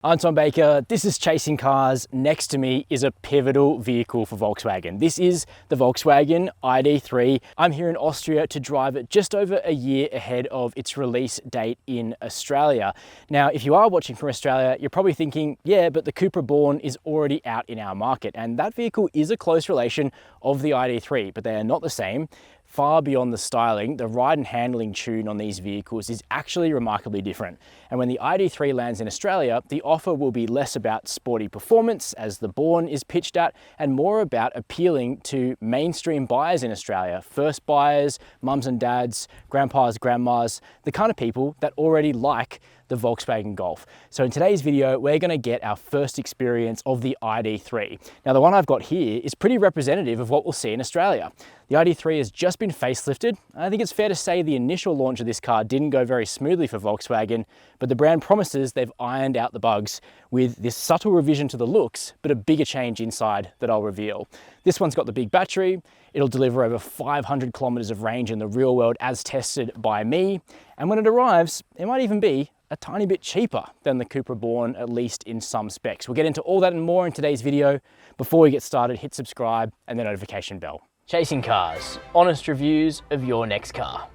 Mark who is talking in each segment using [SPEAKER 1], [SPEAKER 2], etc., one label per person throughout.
[SPEAKER 1] I'm Tom Baker, this is Chasing Cars. Next to me is a pivotal vehicle for Volkswagen. This is the Volkswagen ID3. I'm here in Austria to drive it just over a year ahead of its release date in Australia. Now, if you are watching from Australia, you're probably thinking, yeah, but the Cupra Born is already out in our market, and that vehicle is a close relation of the ID3, but they are not the same. Far beyond the styling, the ride and handling tune on these vehicles is actually remarkably different. And when the ID3 lands in Australia, the offer will be less about sporty performance, as the Born is pitched at, and more about appealing to mainstream buyers in Australia. First buyers, mums and dads, grandpas, grandmas, the kind of people that already like the Volkswagen Golf. So in today's video, we're gonna get our first experience of the ID3. Now, the one I've got here is pretty representative of what we'll see in Australia. The ID3 has just been facelifted. I think it's fair to say the initial launch of this car didn't go very smoothly for Volkswagen, but the brand promises they've ironed out the bugs with this subtle revision to the looks, but a bigger change inside that I'll reveal. This one's got the big battery. It'll deliver over 500 kilometers of range in the real world as tested by me. And when it arrives, it might even be a tiny bit cheaper than the Cupra Born, at least in some specs. We'll get into all that and more in today's video. Before we get started, hit subscribe and the notification bell. Chasing Cars, honest reviews of your next car.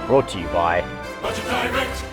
[SPEAKER 1] Brought to you by Budget Direct.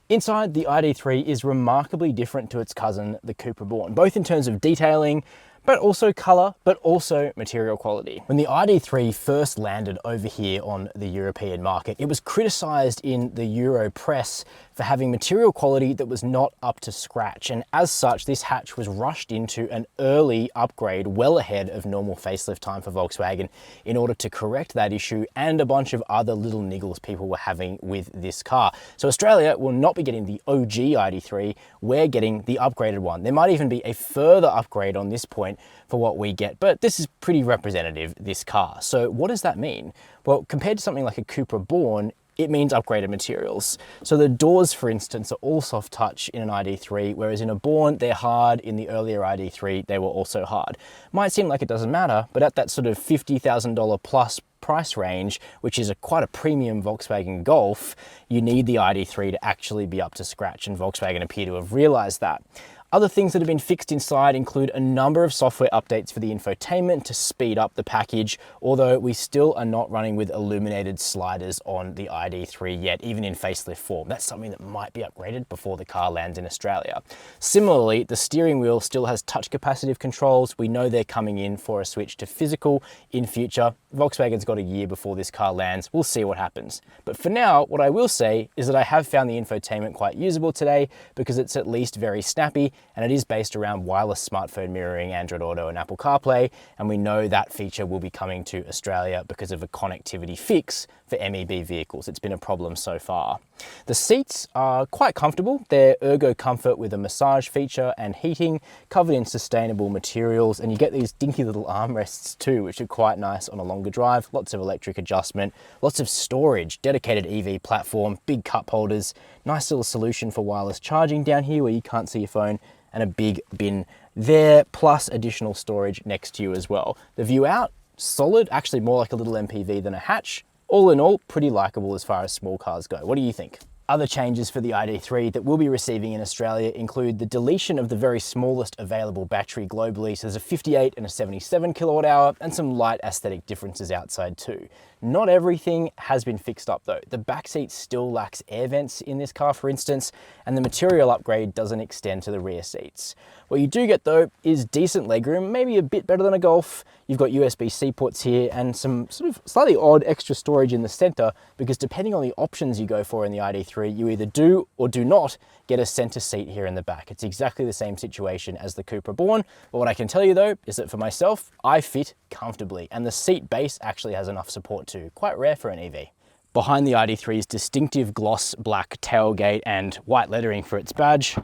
[SPEAKER 1] Inside, the ID3 is remarkably different to its cousin, the Cupra Born, both in terms of detailing, but also colour, but also material quality. When the ID3 first landed over here on the European market, it was criticised in the Euro press for having material quality that was not up to scratch. And as such, this hatch was rushed into an early upgrade well ahead of normal facelift time for Volkswagen in order to correct that issue and a bunch of other little niggles people were having with this car. So Australia will not be getting the OG ID3, we're getting the upgraded one. There might even be a further upgrade on this point for what we get, but this is pretty representative, this car. So what does that mean? Well, compared to something like a Cupra Born, it means upgraded materials. So the doors, for instance, are all soft touch in an ID3, whereas in a Born, they're hard. In the earlier ID3, they were also hard. Might seem like it doesn't matter, but at that sort of $50,000 plus price range, which is quite a premium Volkswagen Golf, you need the ID3 to actually be up to scratch, and Volkswagen appear to have realized that. Other things that have been fixed inside include a number of software updates for the infotainment to speed up the package, although we still are not running with illuminated sliders on the ID3 yet, even in facelift form. That's something that might be upgraded before the car lands in Australia. Similarly, the steering wheel still has touch capacitive controls. We know they're coming in for a switch to physical in future. Volkswagen's got a year before this car lands. We'll see what happens. But for now, what I will say is that I have found the infotainment quite usable today because it's at least very snappy, and it is based around wireless smartphone mirroring, Android Auto and Apple CarPlay, and we know that feature will be coming to Australia because of a connectivity fix for MEB vehicles. It's been a problem so far. The seats are quite comfortable. They're ergo comfort with a massage feature and heating, covered in sustainable materials, and you get these dinky little armrests too, which are quite nice on a longer drive. Lots of electric adjustment, lots of storage, dedicated EV platform, big cup holders, nice little solution for wireless charging down here where you can't see your phone, and a big bin there, plus additional storage next to you as well. The view out, solid, actually more like a little MPV than a hatch. All in all, pretty likable as far as small cars go. What do you think? Other changes for the ID3 that we'll be receiving in Australia include the deletion of the very smallest available battery globally. So there's a 58 and a 77 kilowatt hour, and some light aesthetic differences outside too. Not everything has been fixed up though. The back seat still lacks air vents in this car, for instance, and the material upgrade doesn't extend to the rear seats. What you do get though is decent legroom, maybe a bit better than a Golf. You've got USB-C ports here and some sort of slightly odd extra storage in the center, because depending on the options you go for in the ID3, you either do or do not get a center seat here in the back. It's exactly the same situation as the Cupra Born, but what I can tell you though is that for myself, I fit comfortably, and the seat base actually has enough support too. Quite rare for an EV. Behind the ID3's distinctive gloss black tailgate and white lettering for its badge,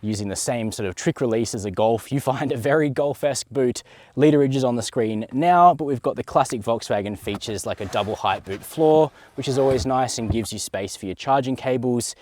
[SPEAKER 1] using the same sort of trick release as a Golf, you find a very Golf-esque boot. Literage is on the screen now, but we've got the classic Volkswagen features like a double height boot floor, which is always nice and gives you space for your charging cables.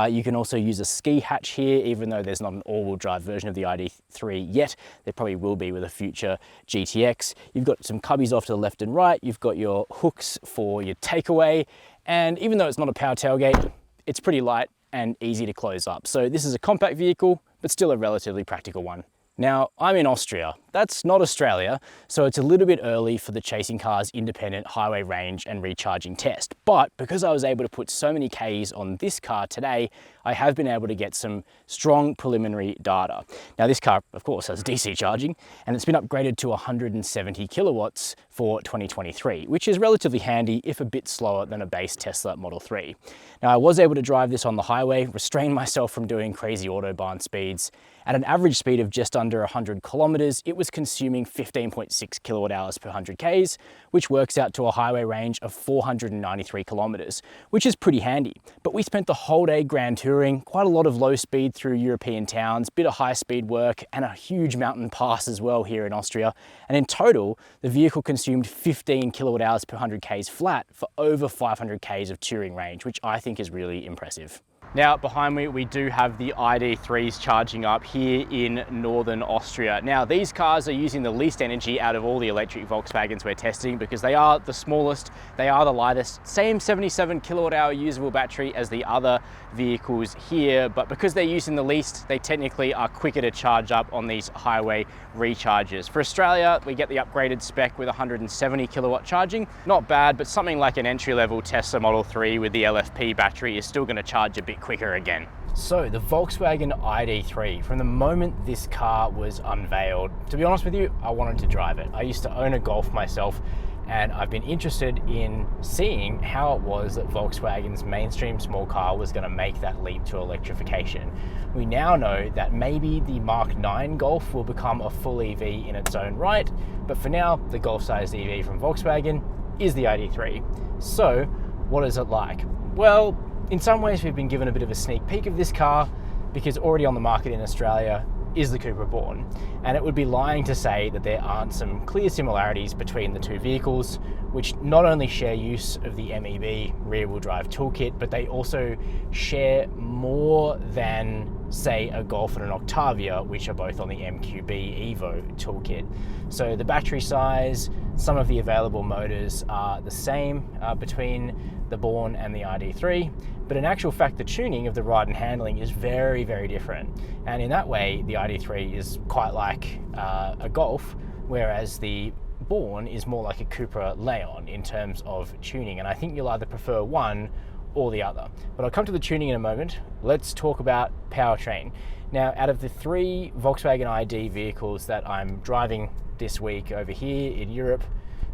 [SPEAKER 1] You can also use a ski hatch here, even though there's not an all-wheel drive version of the ID3 yet. There probably will be with a future GTX. You've got some cubbies off to the left and right. You've got your hooks for your takeaway. And even though it's not a power tailgate, it's pretty light and easy to close up. So this is a compact vehicle, but still a relatively practical one. Now, I'm in Austria. That's not Australia, so it's a little bit early for the Chasing Cars independent highway range and recharging test. But because I was able to put so many Ks on this car today, I have been able to get some strong preliminary data. Now, this car, of course, has DC charging, and it's been upgraded to 170 kilowatts for 2023, which is relatively handy, if a bit slower than a base Tesla Model 3. Now, I was able to drive this on the highway, restrain myself from doing crazy Autobahn speeds. At an average speed of just under 100 kilometers, it was consuming 15.6 kilowatt hours per 100 Ks, which works out to a highway range of 493 kilometers, which is pretty handy. But we spent the whole day grand touring, quite a lot of low speed through European towns, bit of high speed work, and a huge mountain pass as well here in Austria. And in total, the vehicle consumed 15 kilowatt hours per 100 Ks flat for over 500 Ks of touring range, which I think is really impressive. Now, behind me, we do have the ID3s charging up here in northern Austria. Now, these cars are using the least energy out of all the electric Volkswagens we're testing because they are the smallest, they are the lightest, same 77 kilowatt hour usable battery as the other vehicles here, but because they're using the least, they technically are quicker to charge up on these highway recharges. For Australia, we get the upgraded spec with 170 kilowatt charging. Not bad, but something like an entry-level Tesla Model 3 with the LFP battery is still going to charge a bit quicker again. So the Volkswagen ID3, from the moment this car was unveiled, to be honest with you, I wanted to drive it. I used to own a Golf myself, and I've been interested in seeing how it was that Volkswagen's mainstream small car was going to make that leap to electrification. We now know that maybe the Mark 9 Golf will become a full EV in its own right, but for now, the Golf-sized EV from Volkswagen is the ID3. So, what is it like? Well, in some ways, we've been given a bit of a sneak peek of this car because already on the market in Australia is the Cupra Born. And it would be lying to say that there aren't some clear similarities between the two vehicles, which not only share use of the MEB rear-wheel drive toolkit, but they also share more than, say, a Golf and an Octavia, which are both on the MQB Evo toolkit. So the battery size, some of the available motors are the same between the Born and the ID3, but in actual fact, the tuning of the ride and handling is very, very different. And in that way, the ID3 is quite like a Golf, whereas the Born is more like a Cupra Leon in terms of tuning. And I think you'll either prefer one or the other. But I'll come to the tuning in a moment. Let's talk about powertrain. Now, out of the three Volkswagen ID vehicles that I'm driving this week over here in Europe,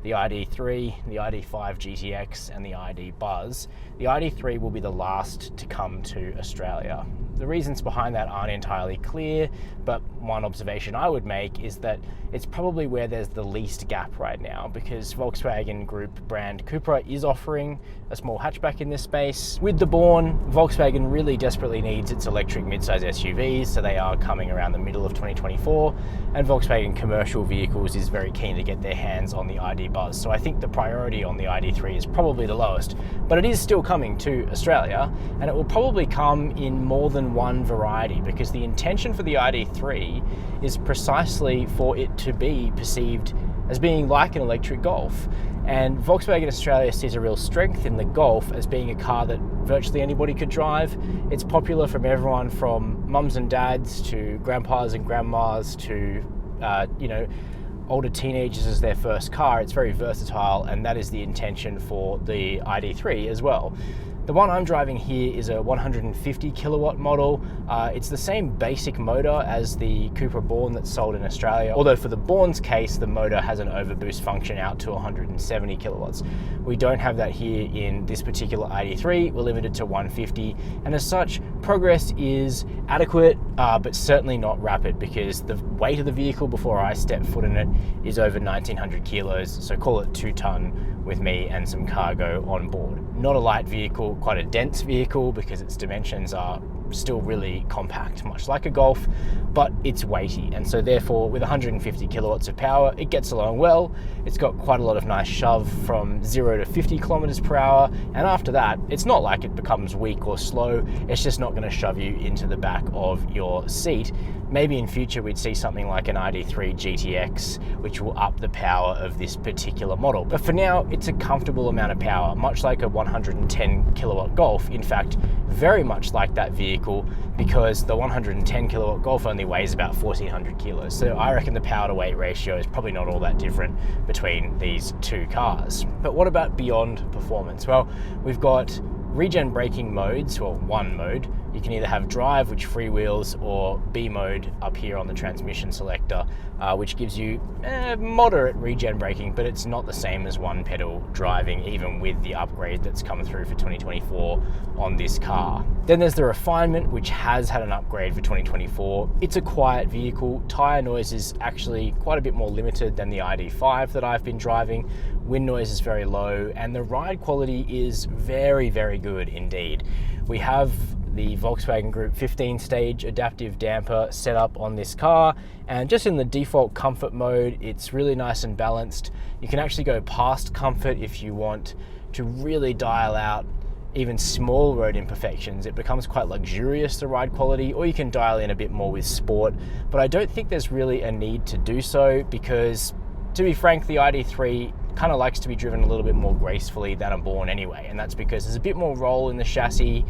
[SPEAKER 1] the ID3, the ID5 GTX, and the ID Buzz, the ID3 will be the last to come to Australia. The reasons behind that aren't entirely clear, but one observation I would make is that it's probably where there's the least gap right now, because Volkswagen Group brand Cupra is offering a small hatchback in this space. With the Born, Volkswagen really desperately needs its electric midsize SUVs, so they are coming around the middle of 2024, and Volkswagen Commercial Vehicles is very keen to get their hands on the ID Buzz. So I think the priority on the ID3 is probably the lowest, but it is still coming to Australia, and it will probably come in more than one variety, because the intention for the ID3 is precisely for it to be perceived as being like an electric Golf. And Volkswagen Australia sees a real strength in the Golf as being a car that virtually anybody could drive. It's popular from everyone from mums and dads to grandpas and grandmas to, older teenagers as their first car. It's very versatile, and that is the intention for the ID3 as well. The one I'm driving here is a 150 kilowatt model. It's the same basic motor as the Cupra Born that's sold in Australia, although for the Born's case, the motor has an overboost function out to 170 kilowatts. We don't have that here in this particular ID3. We're limited to 150, and as such, progress is adequate, but certainly not rapid, because the weight of the vehicle before I step foot in it is over 1900 kilos, so call it 2 ton with me and some cargo on board. Not a light vehicle, quite a dense vehicle because its dimensions are still really compact, much like a Golf, but it's weighty, and so therefore with 150 kilowatts of power, it gets along well. It's got quite a lot of nice shove from 0 to 50 kilometers per hour, and after that, it's not like it becomes weak or slow. It's just not going to shove you into the back of your seat. Maybe in future we'd see something like an ID3 GTX, which will up the power of this particular model. But for now, it's a comfortable amount of power, much like a 110 kilowatt Golf. In fact, very much like that vehicle, because the 110 kilowatt Golf only weighs about 1,400 kilos. So I reckon the power to weight ratio is probably not all that different between these two cars. But what about beyond performance? Well, we've got Regen braking modes, or one mode. You can either have drive, which freewheels, or B mode up here on the transmission selector, which gives you moderate regen braking, but it's not the same as one pedal driving, even with the upgrade that's come through for 2024 on this car. Then there's the Refinement, which has had an upgrade for 2024. It's a quiet vehicle. Tire noise is actually quite a bit more limited than the ID5 that I've been driving. Wind noise is very low, and the ride quality is very, very good indeed. We have the Volkswagen Group 15-stage adaptive damper set up on this car, and just in the default comfort mode, it's really nice and balanced. You can actually go past comfort if you want to really dial out even small road imperfections. It becomes quite luxurious, the ride quality, or you can dial in a bit more with sport, but I don't think there's really a need to do so, because to be frank, the ID3 kind of likes to be driven a little bit more gracefully than a Born anyway, and that's because there's a bit more roll in the chassis.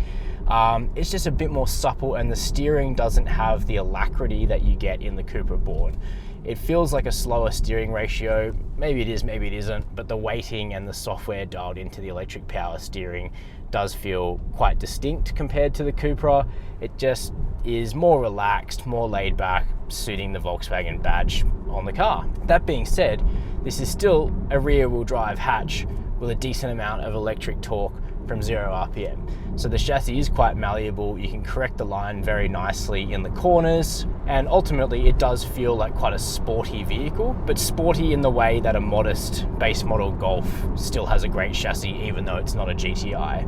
[SPEAKER 1] It's just a bit more supple, and the steering doesn't have the alacrity that you get in the Cupra Born. It feels like a slower steering ratio. Maybe it is, maybe it isn't, but the weighting and the software dialed into the electric power steering does feel quite distinct compared to the Cupra. It just is more relaxed, more laid back, suiting the Volkswagen badge on the car. That being said, this is still a rear-wheel drive hatch with a decent amount of electric torque from 0 RPM. So the chassis is quite malleable. You can correct the line very nicely in the corners, and ultimately it does feel like quite a sporty vehicle, but sporty in the way that a modest base model Golf still has a great chassis, even though it's not a GTI.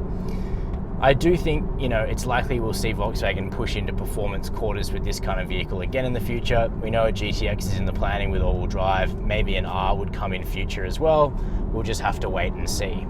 [SPEAKER 1] I do think, it's likely we'll see Volkswagen push into performance quarters with this kind of vehicle again in the future. We know a GTX is in the planning with all-wheel drive. Maybe an R would come in future as well. We'll just have to wait and see.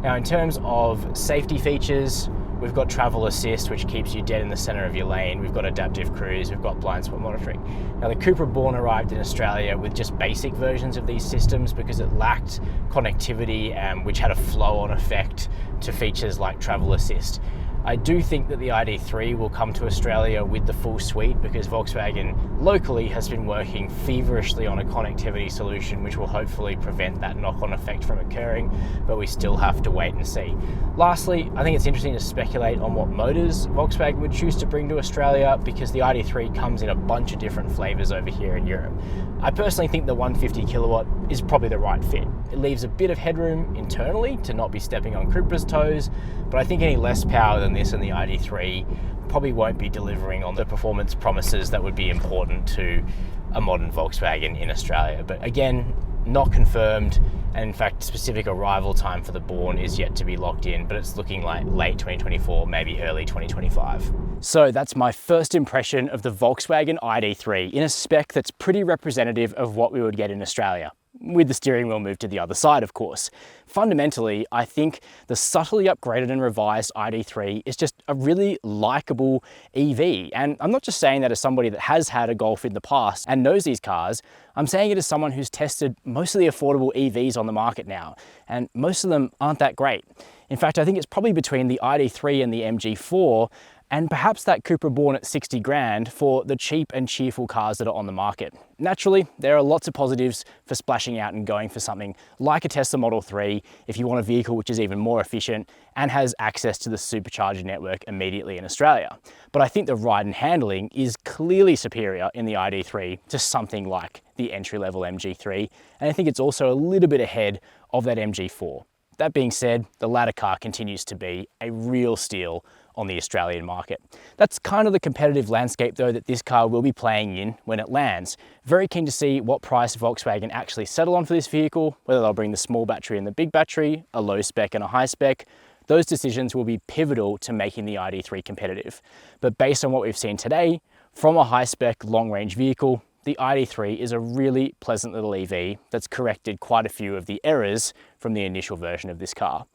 [SPEAKER 1] Now, in terms of safety features, we've got travel assist, which keeps you dead in the center of your lane. We've got adaptive cruise, we've got blind spot monitoring. Now, the Cupra Born arrived in Australia with just basic versions of these systems because it lacked connectivity, which had a flow-on effect to features like travel assist. I do think that the ID3 will come to Australia with the full suite, because Volkswagen locally has been working feverishly on a connectivity solution which will hopefully prevent that knock-on effect from occurring, but we still have to wait and see. Lastly, I think it's interesting to speculate on what motors Volkswagen would choose to bring to Australia, because the ID3 comes in a bunch of different flavors over here in Europe. I personally think the 150 kilowatt is probably the right fit. It leaves a bit of headroom internally to not be stepping on Cupra's toes, but I think any less power than this in the ID3 probably won't be delivering on the performance promises that would be important to a modern Volkswagen in Australia. But again, not confirmed, and in fact specific arrival time for the Born is yet to be locked in, but it's looking like late 2024, maybe early 2025. So that's my first impression of the Volkswagen ID3 in a spec that's pretty representative of what we would get in Australia, with the steering wheel moved to the other side, of course. Fundamentally, I think the subtly upgraded and revised ID3 is just a really likable EV. And I'm not just saying that as somebody that has had a Golf in the past and knows these cars. I'm saying it as someone who's tested most of the affordable EVs on the market now, and most of them aren't that great. In fact, I think it's probably between the ID3 and the MG4, and perhaps that Cupra Born at 60 grand for the cheap and cheerful cars that are on the market. Naturally, there are lots of positives for splashing out and going for something like a Tesla Model 3 if you want a vehicle which is even more efficient and has access to the supercharger network immediately in Australia. But I think the ride and handling is clearly superior in the ID3 to something like the entry-level MG3, and I think it's also a little bit ahead of that MG4. That being said, the latter car continues to be a real steal on the Australian market. That's kind of the competitive landscape though that this car will be playing in when it lands. Very keen to see what price Volkswagen actually settle on for this vehicle, whether they'll bring the small battery and the big battery, a low spec and a high spec. Those decisions will be pivotal to making the ID3 competitive. But based on what we've seen today, From a high-spec, long-range vehicle, the ID3 is a really pleasant little EV that's corrected quite a few of the errors from the initial version of this car.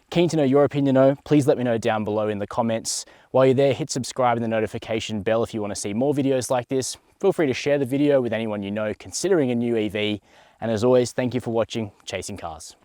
[SPEAKER 1] Keen to know your opinion though, please let me know down below in the comments. While you're there, hit subscribe and the notification bell if you want to see more videos like this. Feel free to share the video with anyone you know considering a new EV. And as always, thank you for watching Chasing Cars.